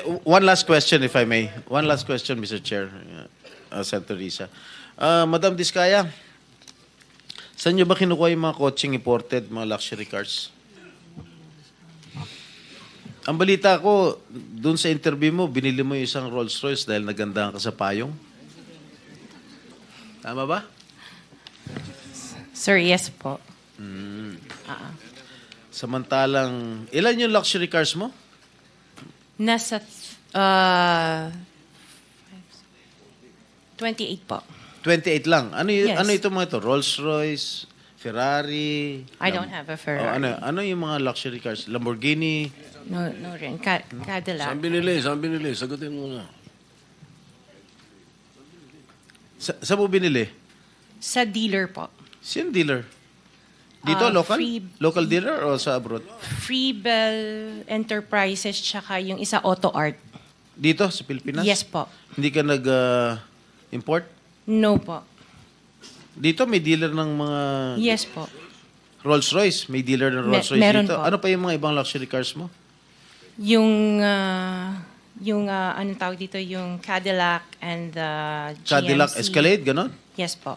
One last question, if I may. One last question, Mr. Chair, Senator Risa. Madam Diskaya, saan nyo ba kinukuha yung mga coaching imported, mga luxury cars? Ang balita ko, dun sa interview mo, binili mo yung isang Rolls Royce dahil nagandahan ka sa payong. Tama ba? Sir, yes po. Samantalang, ilan yung luxury cars mo? Nasa 28 po. 28 lang. Yes. Ano ito mga ito? Rolls Royce, Ferrari? I don't have a Ferrari. Ano yung mga luxury cars? Lamborghini? No rin. Cadillac. Saan binili? Sagutin mo na. Saan mo binili? Sa dealer po. Sino dealer? Dito, local? Local dealer o sa abroad? Freebell Enterprises tsaka yung isa Auto Art. Dito, sa Pilipinas? Yes po. Hindi ka nag-import? No po. Dito, may dealer ng mga Yes po. Rolls Royce. May dealer ng Rolls Royce meron dito. po. Ano pa yung mga ibang luxury cars mo? Yung anong tawag dito, yung Cadillac and the GMC. Cadillac Escalade, ganon? Yes po.